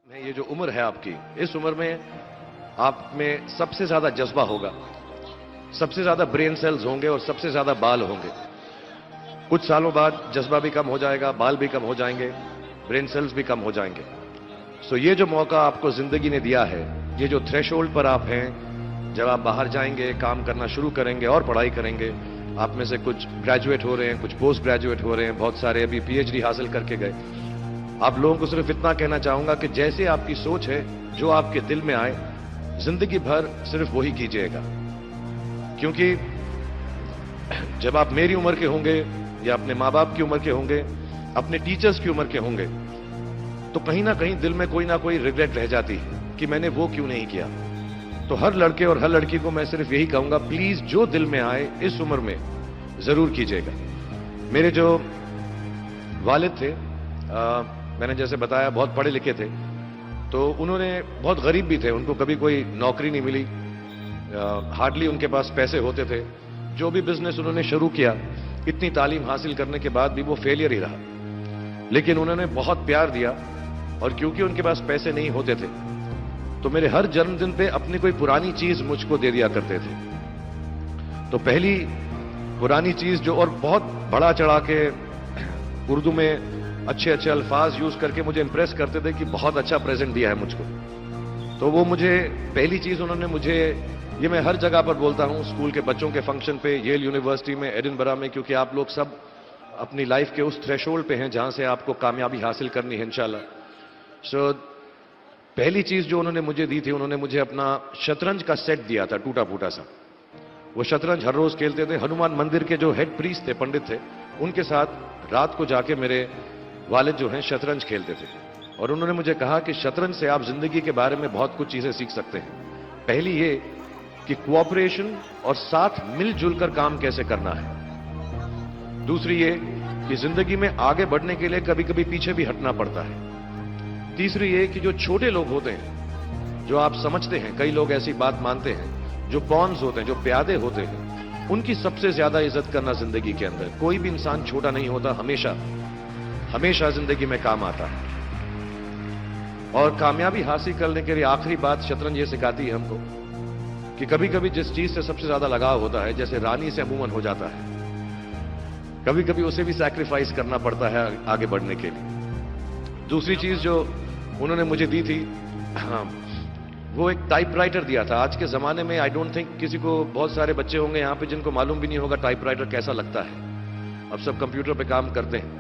में ये जो उम्र है आपकी, इस उम्र में आप में सबसे ज्यादा जज्बा होगा, सबसे ज्यादा ब्रेन सेल्स होंगे और सबसे ज्यादा बाल होंगे। कुछ सालों बाद जज्बा भी कम हो जाएगा, बाल भी कम हो जाएंगे, ब्रेन सेल्स भी कम हो जाएंगे। सो ये जो मौका आपको जिंदगी ने दिया है, ये जो थ्रेशोल्ड पर आप हैं, जब आप बाहर जाएंगे, काम करना शुरू करेंगे और पढ़ाई करेंगे, आप में से कुछ ग्रेजुएट हो रहे हैं, कुछ पोस्ट ग्रेजुएट हो रहे हैं, बहुत सारे अभी पीएचडी हासिल करके गए। आप लोगों को सिर्फ इतना कहना चाहूंगा कि जैसे आपकी सोच है, जो आपके दिल में आए, जिंदगी भर सिर्फ वही कीजिएगा। क्योंकि जब आप मेरी उम्र के होंगे या अपने माँ बाप की उम्र के होंगे, अपने टीचर्स की उम्र के होंगे, तो कहीं ना कहीं दिल में कोई ना कोई रिग्रेट रह जाती है कि मैंने वो क्यों नहीं किया। तो हर लड़के और हर लड़की को मैं सिर्फ यही कहूंगा, प्लीज जो दिल में आए इस उम्र में जरूर कीजिएगा। मेरे जो वालिद थे, मैंने जैसे बताया बहुत पढ़े लिखे थे, तो उन्होंने बहुत गरीब भी थे, उनको कभी कोई नौकरी नहीं मिली, हार्डली उनके पास पैसे होते थे। जो भी बिजनेस उन्होंने शुरू किया, इतनी तालीम हासिल करने के बाद भी वो फेलियर ही रहा। लेकिन उन्होंने बहुत प्यार दिया, और क्योंकि उनके पास पैसे नहीं होते थे, तो मेरे हर जन्मदिन पे अपनी कोई पुरानी चीज मुझको दे दिया करते थे। तो पहली पुरानी चीज जो, और बहुत बड़ा चढ़ा के उर्दू में अच्छे अच्छे अल्फाज यूज करके मुझे इंप्रेस करते थे कि बहुत अच्छा प्रेजेंट दिया है मुझको। तो वो मुझे पहली चीज उन्होंने मुझे, ये मैं हर जगह पर बोलता हूं, स्कूल के बच्चों के फंक्शन पे, येल यूनिवर्सिटी में, एडिनबरा में, क्योंकि आप लोग सब अपनी लाइफ के उस थ्रेशोल्ड पे हैं जहां से आपको कामयाबी हासिल करनी है इंशाल्लाह। सो पहली चीज जो उन्होंने मुझे दी थी, उन्होंने मुझे अपना शतरंज का सेट दिया था, टूटा फूटा सा। वो शतरंज हर रोज खेलते थे। हनुमान मंदिर के जो हेड प्रीस्ट थे, पंडित थे, उनके साथ रात को जाके मेरे वालिद जो हैं शतरंज खेलते थे। और उन्होंने मुझे कहा कि शतरंज से आप जिंदगी के बारे में बहुत कुछ चीजें सीख सकते हैं। पहली ये कि कोऑपरेशन और साथ मिलजुल कर काम कैसे करना है। दूसरी ये कि जिंदगी में आगे बढ़ने के लिए कभी कभी पीछे भी हटना पड़ता है। तीसरी ये कि जो छोटे लोग होते हैं, जो आप समझते हैं, कई लोग ऐसी बात मानते हैं, जो पॉन्स होते हैं, जो प्यादे होते हैं, उनकी सबसे ज्यादा इज्जत करना जिंदगी के अंदर। कोई भी इंसान छोटा नहीं होता, हमेशा हमेशा जिंदगी में काम आता है। और कामयाबी हासिल करने के लिए आखिरी बात शतरंज ये सिखाती है हमको कि कभी कभी जिस चीज से सबसे ज्यादा लगाव होता है, जैसे रानी से अमूमन हो जाता है, कभी कभी उसे भी सैक्रिफाइस करना पड़ता है आगे बढ़ने के लिए। दूसरी चीज जो उन्होंने मुझे दी थी, वो एक टाइपराइटर दिया था। आज के जमाने में आई डोंट थिंक किसी को, बहुत सारे बच्चे होंगे यहां पे जिनको मालूम भी नहीं होगा टाइपराइटर कैसा लगता है। अब सब कंप्यूटर पे काम करते हैं।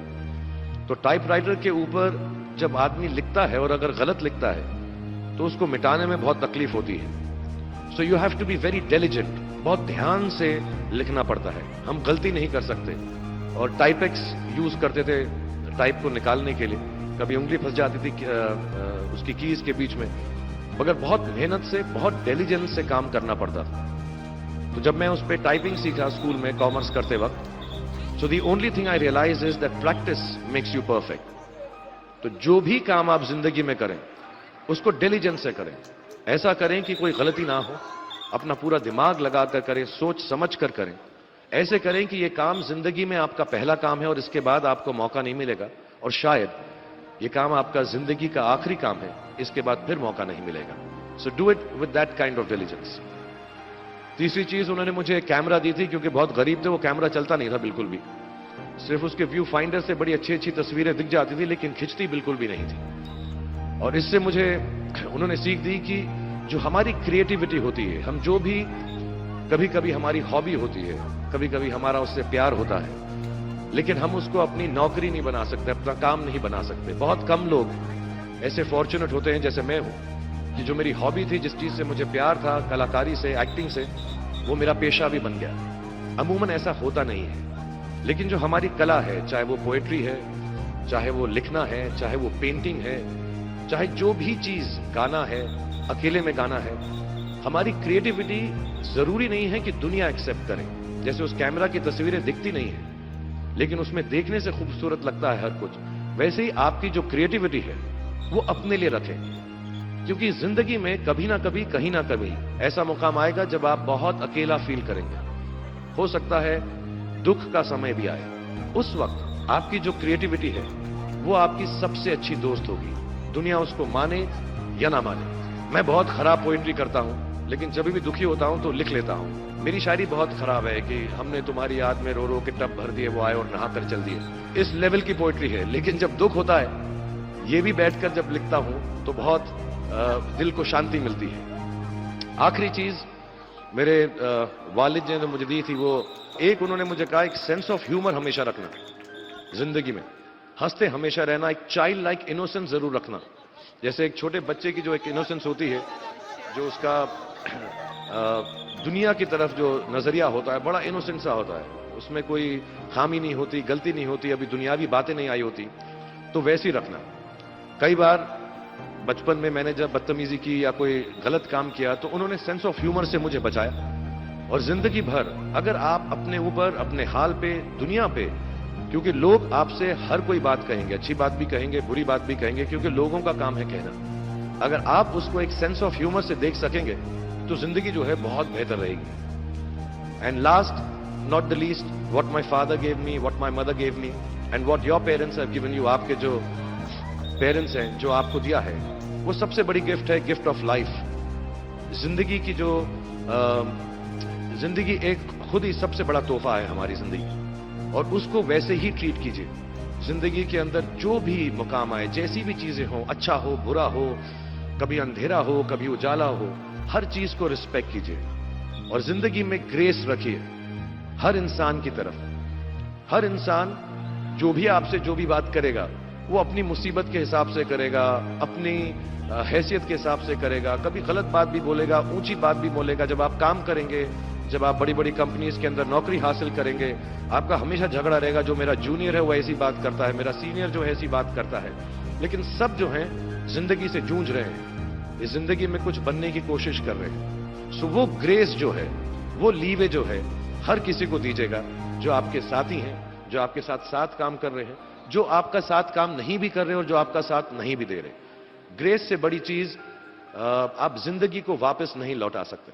तो टाइपराइटर के ऊपर जब आदमी लिखता है और अगर गलत लिखता है तो उसको मिटाने में बहुत तकलीफ होती है। So you have to be very diligent, बहुत ध्यान से लिखना पड़ता है। हम गलती नहीं कर सकते। और टाइपेक्स यूज करते थे टाइप को निकालने के लिए, कभी उंगली फंस जाती थी उसकी कीज के बीच में, मगर बहुत मेहनत से, बहुत डिलिजेंस से काम करना पड़ता था। तो जब मैं उस पर टाइपिंग सीखा स्कूल में कॉमर्स करते वक्त, so the only thing I realize is that practice makes you perfect. तो जो भी काम आप जिंदगी में करें, उसको डिलिजेंस से करें। ऐसा करें कि कोई गलती ना हो, अपना पूरा दिमाग लगाकर करें, सोच समझ कर करें। ऐसे करें कि ये काम जिंदगी में आपका पहला काम है और इसके बाद आपको मौका नहीं मिलेगा, और शायद ये काम आपका जिंदगी का आखिरी काम है, इसके बाद फिर मौका नहीं मिलेगा। So do it with that kind of diligence. तीसरी चीज उन्होंने मुझे कैमरा दी थी, क्योंकि बहुत गरीब थे, वो कैमरा चलता नहीं था बिल्कुल भी। सिर्फ उसके व्यू फाइंडर से बड़ी अच्छी अच्छी तस्वीरें दिख जाती थी, लेकिन खिंचती बिल्कुल भी नहीं थी। और इससे मुझे उन्होंने सीख दी कि जो हमारी क्रिएटिविटी होती है, हम जो भी, कभी कभी हमारी हॉबी होती है, कभी कभी हमारा उससे प्यार होता है, लेकिन हम उसको अपनी नौकरी नहीं बना सकते, अपना काम नहीं बना सकते। बहुत कम लोग ऐसे फॉर्चुनेट होते हैं जैसे मैं हूं कि जो मेरी हॉबी थी, जिस चीज से मुझे प्यार था, कलाकारी से, एक्टिंग से, वो मेरा पेशा भी बन गया। अमूमन ऐसा होता नहीं है। लेकिन जो हमारी कला है, चाहे वो पोएट्री है, चाहे वो लिखना है, चाहे वो पेंटिंग है, चाहे जो भी चीज, गाना है, अकेले में गाना है, हमारी क्रिएटिविटी जरूरी नहीं है कि दुनिया एक्सेप्ट करे। जैसे उस कैमरा की तस्वीरें दिखती नहीं है, लेकिन उसमें देखने से खूबसूरत लगता है हर कुछ, वैसे ही आपकी जो क्रिएटिविटी है वो अपने लिए रखें। क्योंकि जिंदगी में कभी ना कभी, कहीं ना कभी ऐसा मुकाम आएगा जब आप बहुत अकेला फील करेंगे। हो सकता है दुख का समय भी आए। उस वक्त आपकी जो क्रिएटिविटी है वो आपकी सबसे अच्छी दोस्त होगी। दुनिया उसको माने या ना माने। मैं बहुत खराब पोइट्री करता हूं, लेकिन जब भी दुखी होता हूं तो लिख लेता हूं। मेरी शायरी बहुत खराब है कि हमने तुम्हारी याद में रो रो के टब भर दिए, वो आए और नहा कर चल दिए। इस लेवल की पोइट्री है। लेकिन जब दुख होता है, ये भी बैठकर जब लिखता हूं तो बहुत दिल को शांति मिलती है। आखिरी चीज मेरे वालिद ने मुझे दी थी, वो एक उन्होंने मुझे कहा, एक सेंस ऑफ ह्यूमर हमेशा रखना जिंदगी में, हंसते हमेशा रहना, एक चाइल्ड लाइक इनोसेंस जरूर रखना। जैसे एक छोटे बच्चे की जो एक इनोसेंस होती है, जो उसका दुनिया की तरफ जो नजरिया होता है, बड़ा इनोसेंट सा होता है, उसमें कोई खामी नहीं होती, गलती नहीं होती, अभी दुनियावी बातें नहीं आई होती, तो वैसी रखना। कई बार बचपन में मैंने जब बदतमीजी की या कोई गलत काम किया तो उन्होंने सेंस ऑफ ह्यूमर से मुझे बचाया। और जिंदगी भर अगर आप अपने ऊपर, अपने हाल पे, दुनिया पे, क्योंकि लोग आपसे हर कोई बात कहेंगे, अच्छी बात भी कहेंगे, बुरी बात भी कहेंगे, क्योंकि लोगों का काम है कहना। अगर आप उसको एक सेंस ऑफ ह्यूमर से देख सकेंगे तो जिंदगी जो है बहुत बेहतर रहेगी। And last not the least, what my father gave me, what my mother gave me, and what your parents have given you, आपके जो पेरेंट्स हैं, जो आपको दिया है, वो सबसे बड़ी गिफ्ट है, गिफ्ट ऑफ लाइफ। जिंदगी की जो जिंदगी एक खुद ही सबसे बड़ा तोहफा है हमारी जिंदगी, और उसको वैसे ही ट्रीट कीजिए। जिंदगी के अंदर जो भी मुकाम आए, जैसी भी चीजें हो, अच्छा हो बुरा हो, कभी अंधेरा हो कभी उजाला हो, हर चीज को रिस्पेक्ट कीजिए। और जिंदगी में ग्रेस रखिए हर इंसान की तरफ। हर इंसान जो भी आपसे जो भी बात करेगा, वो अपनी मुसीबत के हिसाब से करेगा, अपनी हैसियत के हिसाब से करेगा। कभी गलत बात भी बोलेगा, ऊंची बात भी बोलेगा। जब आप काम करेंगे, जब आप बड़ी बड़ी कंपनीज के अंदर नौकरी हासिल करेंगे, आपका हमेशा झगड़ा रहेगा, जो मेरा जूनियर है वो ऐसी बात करता है, मेरा सीनियर जो है ऐसी बात करता है। लेकिन सब जो हैं जिंदगी से जूझ रहे हैं, इस जिंदगी में कुछ बनने की कोशिश कर रहे हैं। सो वो ग्रेस जो है, वो लीवे जो है, हर किसी को दीजिएगा, जो आपके साथी हैं, जो आपके साथ साथ काम कर रहे हैं, जो आपका साथ काम नहीं भी कर रहे और जो आपका साथ नहीं भी दे रहे। ग्रेस से बड़ी चीज आप जिंदगी को वापस नहीं लौटा सकते।